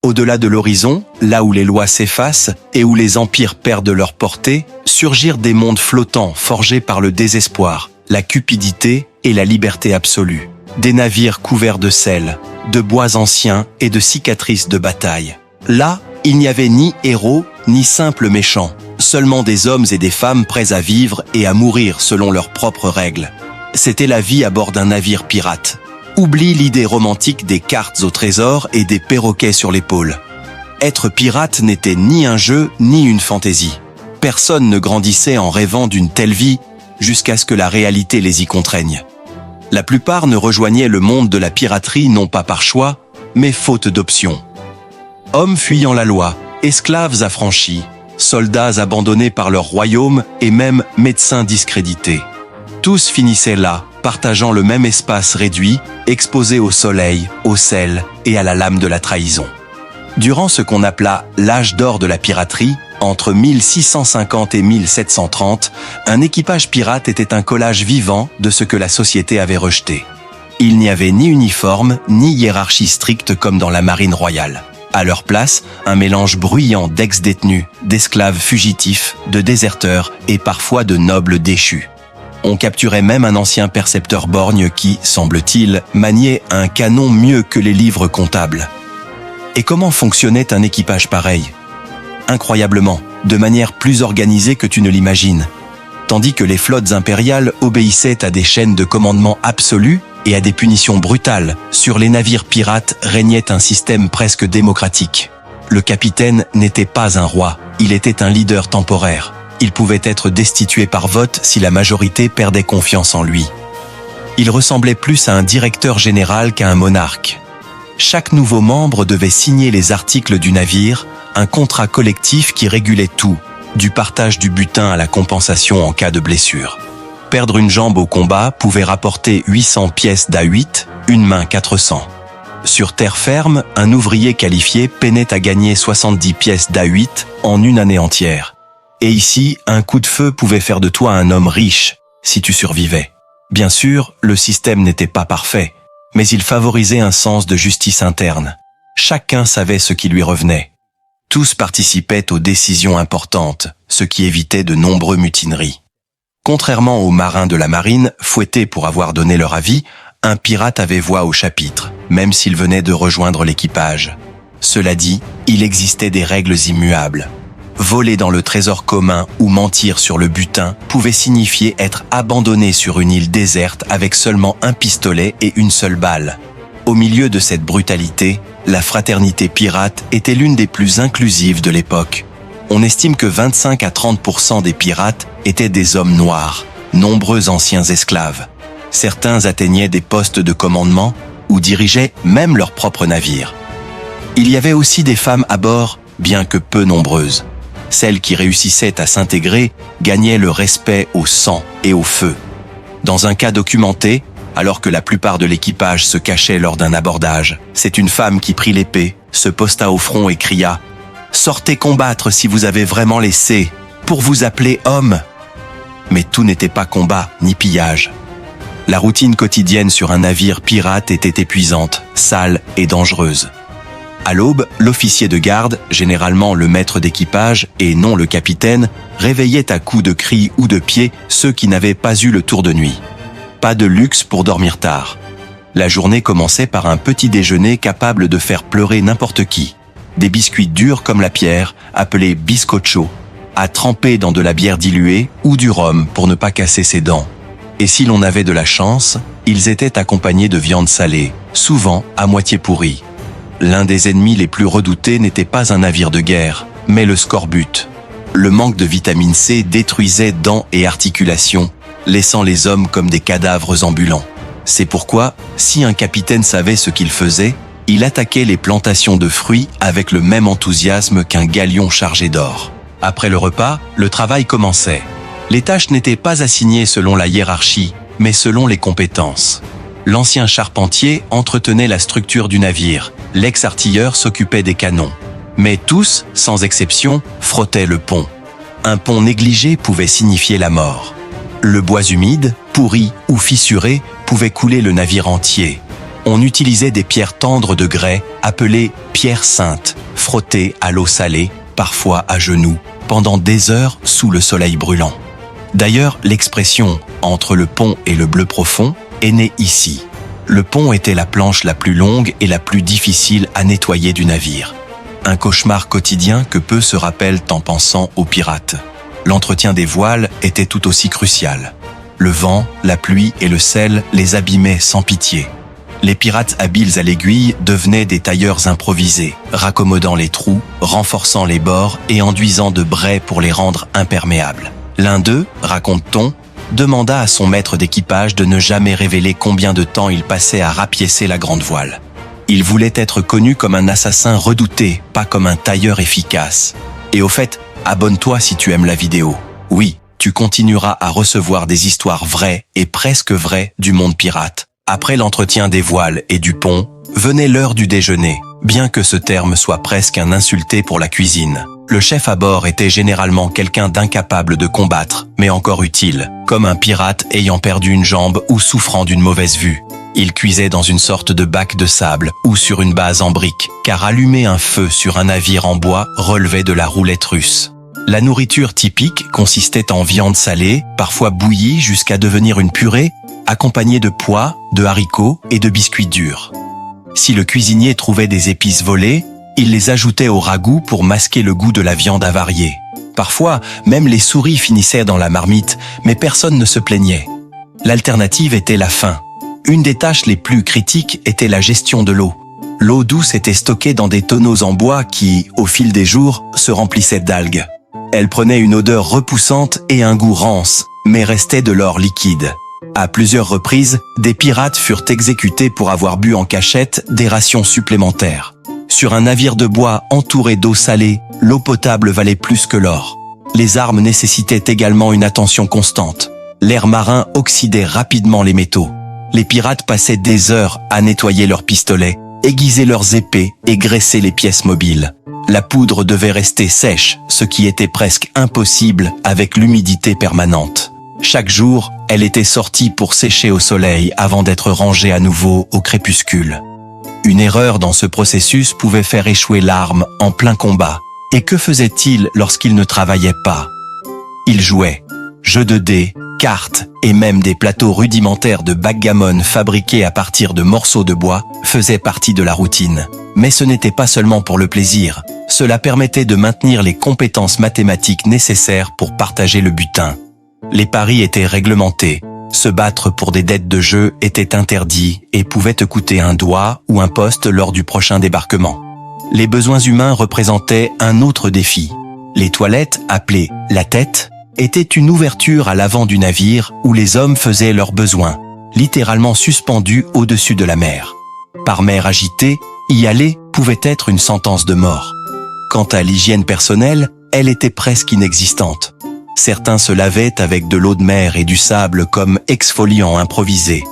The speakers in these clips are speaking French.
Au-delà de l'horizon, là où les lois s'effacent et où les empires perdent leur portée, surgirent des mondes flottants forgés par le désespoir, la cupidité et la liberté absolue. Des navires couverts de sel, de bois anciens et de cicatrices de bataille. Là, il n'y avait ni héros, ni simples méchants, seulement des hommes et des femmes prêts à vivre et à mourir selon leurs propres règles. C'était la vie à bord d'un navire pirate. Oublie l'idée romantique des cartes au trésor et des perroquets sur l'épaule. Être pirate n'était ni un jeu ni une fantaisie. Personne ne grandissait en rêvant d'une telle vie jusqu'à ce que la réalité les y contraigne. La plupart ne rejoignaient le monde de la piraterie non pas par choix, mais faute d'option. Hommes fuyant la loi, esclaves affranchis, soldats abandonnés par leur royaume et même médecins discrédités. Tous finissaient là, partageant le même espace réduit, exposés au soleil, au sel et à la lame de la trahison. Durant ce qu'on appela l'âge d'or de la piraterie, entre 1650 et 1730, un équipage pirate était un collage vivant de ce que la société avait rejeté. Il n'y avait ni uniforme, ni hiérarchie stricte comme dans la marine royale. À leur place, un mélange bruyant d'ex-détenus, d'esclaves fugitifs, de déserteurs et parfois de nobles déchus. On capturait même un ancien percepteur borgne qui, semble-t-il, maniait un canon mieux que les livres comptables. Et comment fonctionnait un équipage pareil? Incroyablement, de manière plus organisée que tu ne l'imagines. Tandis que les flottes impériales obéissaient à des chaînes de commandement absolues et à des punitions brutales, sur les navires pirates régnait un système presque démocratique. Le capitaine n'était pas un roi, il était un leader temporaire. Il pouvait être destitué par vote si la majorité perdait confiance en lui. Il ressemblait plus à un directeur général qu'à un monarque. Chaque nouveau membre devait signer les articles du navire, un contrat collectif qui régulait tout, du partage du butin à la compensation en cas de blessure. Perdre une jambe au combat pouvait rapporter 800 pièces d'A8, une main 400. Sur terre ferme, un ouvrier qualifié peinait à gagner 70 pièces d'A8 en une année entière. Et ici, un coup de feu pouvait faire de toi un homme riche, si tu survivais. Bien sûr, le système n'était pas parfait, mais il favorisait un sens de justice interne. Chacun savait ce qui lui revenait. Tous participaient aux décisions importantes, ce qui évitait de nombreuses mutineries. Contrairement aux marins de la marine, fouettés pour avoir donné leur avis, un pirate avait voix au chapitre, même s'il venait de rejoindre l'équipage. Cela dit, il existait des règles immuables. Voler dans le trésor commun ou mentir sur le butin pouvait signifier être abandonné sur une île déserte avec seulement un pistolet et une seule balle. Au milieu de cette brutalité, la fraternité pirate était l'une des plus inclusives de l'époque. On estime que 25 à 30% des pirates étaient des hommes noirs, nombreux anciens esclaves. Certains atteignaient des postes de commandement ou dirigeaient même leur propre navire. Il y avait aussi des femmes à bord, bien que peu nombreuses. Celles qui réussissaient à s'intégrer gagnaient le respect au sang et au feu. Dans un cas documenté, alors que la plupart de l'équipage se cachait lors d'un abordage, c'est une femme qui prit l'épée, se posta au front et cria « Sortez combattre si vous avez vraiment laissé, pour vous appeler homme !» Mais tout n'était pas combat ni pillage. La routine quotidienne sur un navire pirate était épuisante, sale et dangereuse. À l'aube, l'officier de garde, généralement le maître d'équipage et non le capitaine, réveillait à coups de cris ou de pieds ceux qui n'avaient pas eu le tour de nuit. Pas de luxe pour dormir tard. La journée commençait par un petit déjeuner capable de faire pleurer n'importe qui. Des biscuits durs comme la pierre, appelés biscocho, à tremper dans de la bière diluée ou du rhum pour ne pas casser ses dents. Et si l'on avait de la chance, ils étaient accompagnés de viande salée, souvent à moitié pourrie. L'un des ennemis les plus redoutés n'était pas un navire de guerre, mais le scorbut. Le manque de vitamine C détruisait dents et articulations, laissant les hommes comme des cadavres ambulants. C'est pourquoi, si un capitaine savait ce qu'il faisait, il attaquait les plantations de fruits avec le même enthousiasme qu'un galion chargé d'or. Après le repas, le travail commençait. Les tâches n'étaient pas assignées selon la hiérarchie, mais selon les compétences. L'ancien charpentier entretenait la structure du navire, l'ex-artilleur s'occupait des canons. Mais tous, sans exception, frottaient le pont. Un pont négligé pouvait signifier la mort. Le bois humide, pourri ou fissuré pouvait couler le navire entier. On utilisait des pierres tendres de grès, appelées pierres saintes, frottées à l'eau salée, parfois à genoux, pendant des heures sous le soleil brûlant. D'ailleurs, l'expression « entre le pont et le bleu profond » est née ici. Le pont était la planche la plus longue et la plus difficile à nettoyer du navire. Un cauchemar quotidien que peu se rappellent en pensant aux pirates. L'entretien des voiles était tout aussi crucial. Le vent, la pluie et le sel les abîmaient sans pitié. Les pirates habiles à l'aiguille devenaient des tailleurs improvisés, raccommodant les trous, renforçant les bords et enduisant de brais pour les rendre imperméables. L'un d'eux, raconte-t-on, demanda à son maître d'équipage de ne jamais révéler combien de temps il passait à rapiécer la grande voile. Il voulait être connu comme un assassin redouté, pas comme un tailleur efficace. Et au fait, abonne-toi si tu aimes la vidéo. Oui, tu continueras à recevoir des histoires vraies et presque vraies du monde pirate. Après l'entretien des voiles et du pont, venait l'heure du déjeuner, bien que ce terme soit presque un insulté pour la cuisine. Le chef à bord était généralement quelqu'un d'incapable de combattre, mais encore utile, comme un pirate ayant perdu une jambe ou souffrant d'une mauvaise vue. Il cuisait dans une sorte de bac de sable ou sur une base en briques, car allumer un feu sur un navire en bois relevait de la roulette russe. La nourriture typique consistait en viande salée, parfois bouillie jusqu'à devenir une purée, accompagnée de pois, de haricots et de biscuits durs. Si le cuisinier trouvait des épices volées, il les ajoutait au ragoût pour masquer le goût de la viande avariée. Parfois, même les souris finissaient dans la marmite, mais personne ne se plaignait. L'alternative était la faim. Une des tâches les plus critiques était la gestion de l'eau. L'eau douce était stockée dans des tonneaux en bois qui, au fil des jours, se remplissaient d'algues. Elle prenait une odeur repoussante et un goût rance, mais restait de l'or liquide. À plusieurs reprises, des pirates furent exécutés pour avoir bu en cachette des rations supplémentaires. Sur un navire de bois entouré d'eau salée, l'eau potable valait plus que l'or. Les armes nécessitaient également une attention constante. L'air marin oxydait rapidement les métaux. Les pirates passaient des heures à nettoyer leurs pistolets, aiguiser leurs épées et graisser les pièces mobiles. La poudre devait rester sèche, ce qui était presque impossible avec l'humidité permanente. Chaque jour, elle était sortie pour sécher au soleil avant d'être rangée à nouveau au crépuscule. Une erreur dans ce processus pouvait faire échouer l'arme en plein combat. Et que faisait-il lorsqu'il ne travaillait pas? Il jouait. Jeux de dés, cartes et même des plateaux rudimentaires de backgammon fabriqués à partir de morceaux de bois faisaient partie de la routine. Mais ce n'était pas seulement pour le plaisir. Cela permettait de maintenir les compétences mathématiques nécessaires pour partager le butin. Les paris étaient réglementés. Se battre pour des dettes de jeu était interdit et pouvait te coûter un doigt ou un poste lors du prochain débarquement. Les besoins humains représentaient un autre défi. Les toilettes, appelées « la tête », étaient une ouverture à l'avant du navire où les hommes faisaient leurs besoins, littéralement suspendus au-dessus de la mer. Par mer agitée, y aller pouvait être une sentence de mort. Quant à l'hygiène personnelle, elle était presque inexistante. Certains se lavaient avec de l'eau de mer et du sable comme exfoliant improvisé.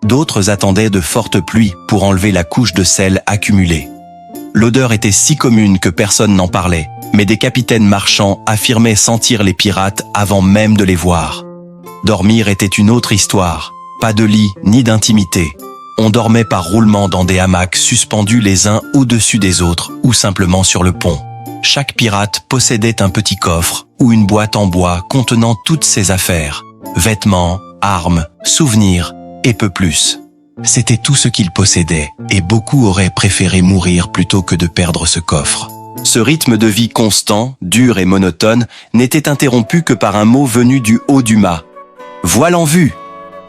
D'autres attendaient de fortes pluies pour enlever la couche de sel accumulée. L'odeur était si commune que personne n'en parlait, mais des capitaines marchands affirmaient sentir les pirates avant même de les voir. Dormir était une autre histoire, pas de lit ni d'intimité. On dormait par roulement dans des hamacs suspendus les uns au-dessus des autres ou simplement sur le pont. Chaque pirate possédait un petit coffre ou une boîte en bois contenant toutes ses affaires, vêtements, armes, souvenirs et peu plus. C'était tout ce qu'il possédait et beaucoup auraient préféré mourir plutôt que de perdre ce coffre. Ce rythme de vie constant, dur et monotone n'était interrompu que par un mot venu du haut du mât. « Voile en vue !»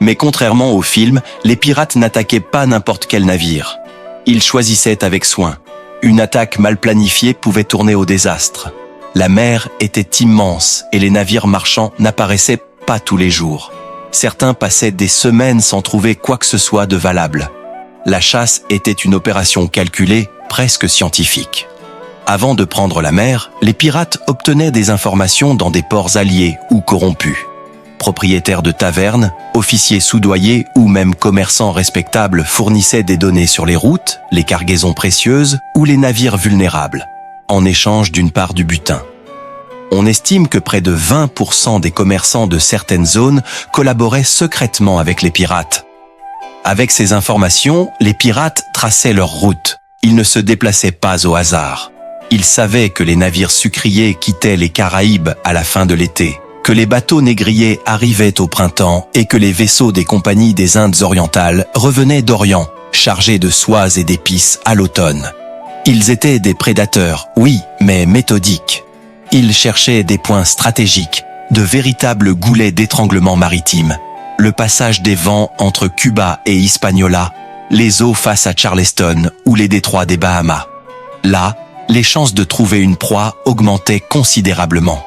Mais contrairement au film, les pirates n'attaquaient pas n'importe quel navire. Ils choisissaient avec soin. Une attaque mal planifiée pouvait tourner au désastre. La mer était immense et les navires marchands n'apparaissaient pas tous les jours. Certains passaient des semaines sans trouver quoi que ce soit de valable. La chasse était une opération calculée, presque scientifique. Avant de prendre la mer, les pirates obtenaient des informations dans des ports alliés ou corrompus. Propriétaires de tavernes, officiers soudoyés ou même commerçants respectables fournissaient des données sur les routes, les cargaisons précieuses ou les navires vulnérables, en échange d'une part du butin. On estime que près de 20% des commerçants de certaines zones collaboraient secrètement avec les pirates. Avec ces informations, les pirates traçaient leur route. Ils ne se déplaçaient pas au hasard. Ils savaient que les navires sucriers quittaient les Caraïbes à la fin de l'été, que les bateaux négriers arrivaient au printemps et que les vaisseaux des compagnies des Indes orientales revenaient d'Orient, chargés de soies et d'épices à l'automne. Ils étaient des prédateurs, oui, mais méthodiques. Ils cherchaient des points stratégiques, de véritables goulets d'étranglement maritime. Le passage des vents entre Cuba et Hispaniola, les eaux face à Charleston ou les détroits des Bahamas. Là, les chances de trouver une proie augmentaient considérablement.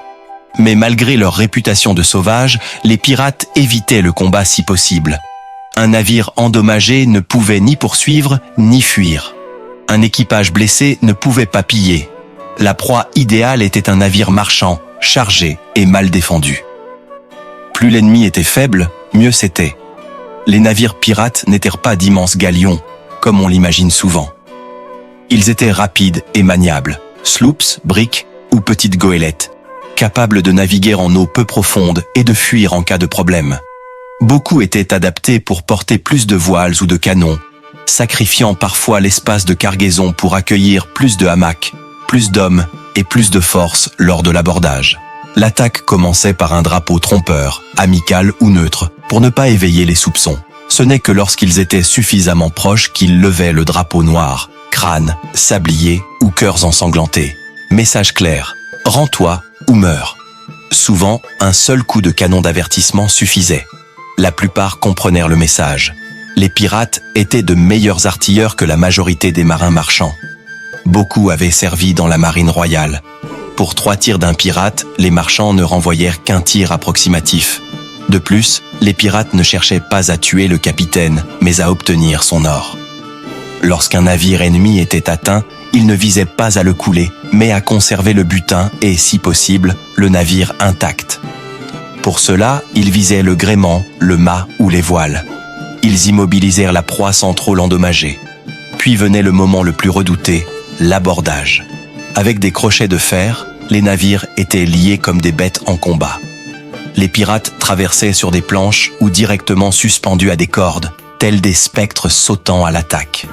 Mais malgré leur réputation de sauvages, les pirates évitaient le combat si possible. Un navire endommagé ne pouvait ni poursuivre ni fuir. Un équipage blessé ne pouvait pas piller. La proie idéale était un navire marchand, chargé et mal défendu. Plus l'ennemi était faible, mieux c'était. Les navires pirates n'étaient pas d'immenses galions, comme on l'imagine souvent. Ils étaient rapides et maniables, sloops, bricks ou petites goélettes, capables de naviguer en eau peu profonde et de fuir en cas de problème. Beaucoup étaient adaptés pour porter plus de voiles ou de canons, sacrifiant parfois l'espace de cargaison pour accueillir plus de hamacs, plus d'hommes et plus de force lors de l'abordage. L'attaque commençait par un drapeau trompeur, amical ou neutre, pour ne pas éveiller les soupçons. Ce n'est que lorsqu'ils étaient suffisamment proches qu'ils levaient le drapeau noir, crâne, sablier ou cœurs ensanglantés. Message clair, rends-toi ou meurs. Souvent, un seul coup de canon d'avertissement suffisait. La plupart comprenèrent le message. Les pirates étaient de meilleurs artilleurs que la majorité des marins marchands. Beaucoup avaient servi dans la marine royale. Pour 3 tirs d'un pirate, les marchands ne renvoyèrent qu'un tir approximatif. De plus, les pirates ne cherchaient pas à tuer le capitaine, mais à obtenir son or. Lorsqu'un navire ennemi était atteint, ils ne visaient pas à le couler, mais à conserver le butin et, si possible, le navire intact. Pour cela, ils visaient le gréement, le mât ou les voiles. Ils immobilisèrent la proie sans trop l'endommager. Puis venait le moment le plus redouté, l'abordage. Avec des crochets de fer, les navires étaient liés comme des bêtes en combat. Les pirates traversaient sur des planches ou directement suspendus à des cordes, tels des spectres sautant à l'attaque.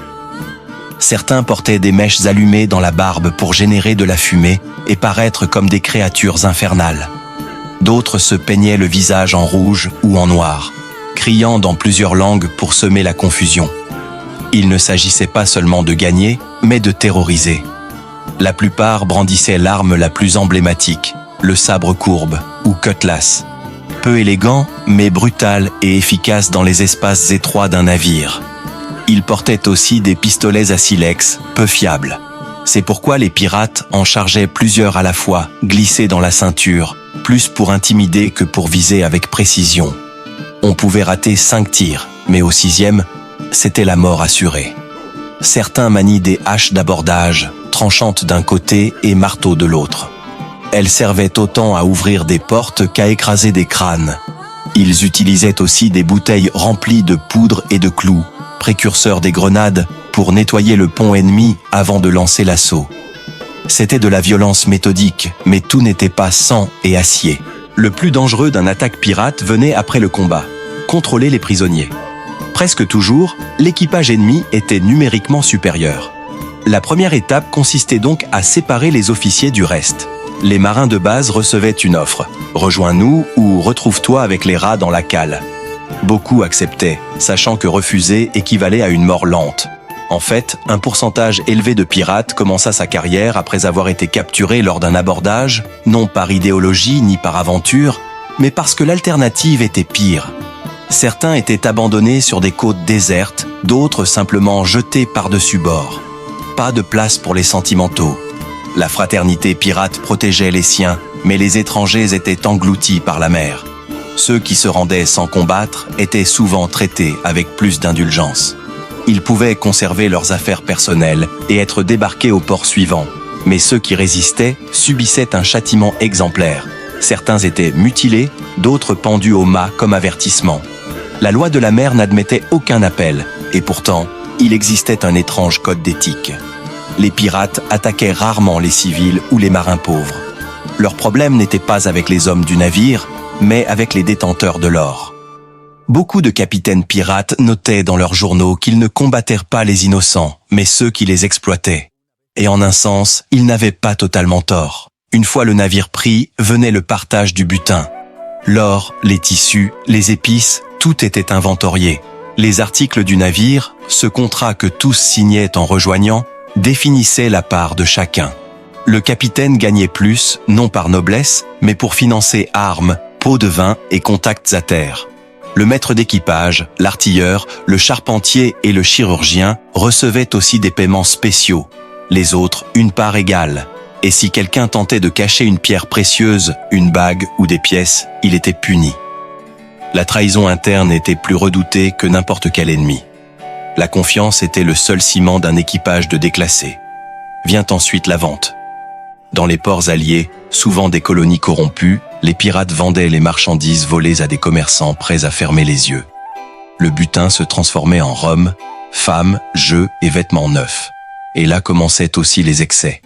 Certains portaient des mèches allumées dans la barbe pour générer de la fumée et paraître comme des créatures infernales. D'autres se peignaient le visage en rouge ou en noir, criant dans plusieurs langues pour semer la confusion. Il ne s'agissait pas seulement de gagner, mais de terroriser. La plupart brandissaient l'arme la plus emblématique, le sabre courbe ou cutlass. Peu élégant, mais brutal et efficace dans les espaces étroits d'un navire. Ils portaient aussi des pistolets à silex, peu fiables. C'est pourquoi les pirates en chargeaient plusieurs à la fois, glissés dans la ceinture, plus pour intimider que pour viser avec précision. On pouvait rater 5 tirs, mais au 6e, c'était la mort assurée. Certains manient des haches d'abordage, tranchantes d'un côté et marteaux de l'autre. Elles servaient autant à ouvrir des portes qu'à écraser des crânes. Ils utilisaient aussi des bouteilles remplies de poudre et de clous, précurseurs des grenades, pour nettoyer le pont ennemi avant de lancer l'assaut. C'était de la violence méthodique, mais tout n'était pas sang et acier. Le plus dangereux d'un attaque pirate venait après le combat, contrôler les prisonniers. Presque toujours, l'équipage ennemi était numériquement supérieur. La première étape consistait donc à séparer les officiers du reste. Les marins de base recevaient une offre. « Rejoins-nous ou retrouve-toi avec les rats dans la cale ». Beaucoup acceptaient, sachant que refuser équivalait à une mort lente. En fait, un pourcentage élevé de pirates commença sa carrière après avoir été capturé lors d'un abordage, non par idéologie ni par aventure, mais parce que l'alternative était pire. Certains étaient abandonnés sur des côtes désertes, d'autres simplement jetés par-dessus bord. Pas de place pour les sentimentaux. La fraternité pirate protégeait les siens, mais les étrangers étaient engloutis par la mer. Ceux qui se rendaient sans combattre étaient souvent traités avec plus d'indulgence. Ils pouvaient conserver leurs affaires personnelles et être débarqués au port suivant, mais ceux qui résistaient subissaient un châtiment exemplaire. Certains étaient mutilés, d'autres pendus au mât comme avertissement. La loi de la mer n'admettait aucun appel, et pourtant, il existait un étrange code d'éthique. Les pirates attaquaient rarement les civils ou les marins pauvres. Leur problème n'était pas avec les hommes du navire, mais avec les détenteurs de l'or. Beaucoup de capitaines pirates notaient dans leurs journaux qu'ils ne combattèrent pas les innocents, mais ceux qui les exploitaient. Et en un sens, ils n'avaient pas totalement tort. Une fois le navire pris, venait le partage du butin. L'or, les tissus, les épices, tout était inventorié. Les articles du navire, ce contrat que tous signaient en rejoignant, définissaient la part de chacun. Le capitaine gagnait plus, non par noblesse, mais pour financer armes, pots de vin et contacts à terre. Le maître d'équipage, l'artilleur, le charpentier et le chirurgien recevaient aussi des paiements spéciaux. Les autres, une part égale. Et si quelqu'un tentait de cacher une pierre précieuse, une bague ou des pièces, il était puni. La trahison interne était plus redoutée que n'importe quel ennemi. La confiance était le seul ciment d'un équipage de déclassés. Vient ensuite la vente. Dans les ports alliés, souvent des colonies corrompues, les pirates vendaient les marchandises volées à des commerçants prêts à fermer les yeux. Le butin se transformait en rhum, femmes, jeux et vêtements neufs. Et là commençaient aussi les excès.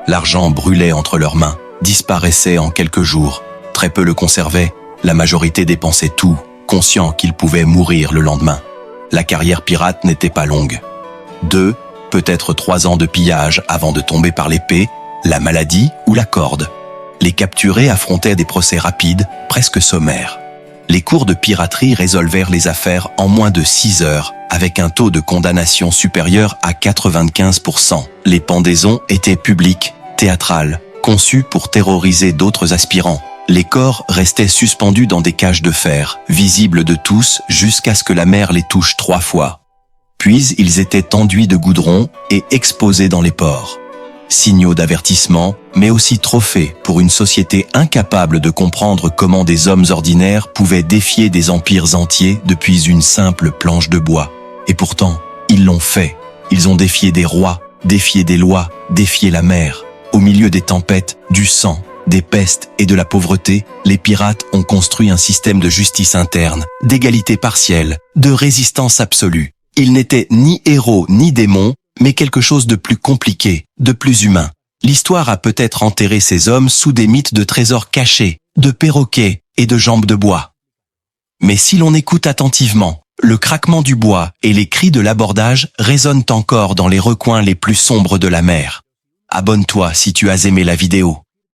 L'argent brûlait entre leurs mains, disparaissait en quelques jours. Très peu le conservaient, la majorité dépensait tout, conscient qu'ils pouvaient mourir le lendemain. La carrière pirate n'était pas longue. 2, peut-être 3 ans de pillage avant de tomber par l'épée, la maladie ou la corde. Les capturés affrontaient des procès rapides, presque sommaires. Les cours de piraterie résolvèrent les affaires en moins de 6 heures, avec un taux de condamnation supérieur à 95%. Les pendaisons étaient publiques, théâtrales, conçues pour terroriser d'autres aspirants. Les corps restaient suspendus dans des cages de fer, visibles de tous jusqu'à ce que la mer les touche 3 fois. Puis ils étaient enduits de goudron et exposés dans les ports. Signaux d'avertissement, mais aussi trophées pour une société incapable de comprendre comment des hommes ordinaires pouvaient défier des empires entiers depuis une simple planche de bois. Et pourtant, ils l'ont fait. Ils ont défié des rois, défié des lois, défié la mer. Au milieu des tempêtes, du sang, des pestes et de la pauvreté, les pirates ont construit un système de justice interne, d'égalité partielle, de résistance absolue. Ils n'étaient ni héros ni démons, mais quelque chose de plus compliqué, de plus humain. L'histoire a peut-être enterré ces hommes sous des mythes de trésors cachés, de perroquets et de jambes de bois. Mais si l'on écoute attentivement, le craquement du bois et les cris de l'abordage résonnent encore dans les recoins les plus sombres de la mer. Abonne-toi si tu as aimé la vidéo.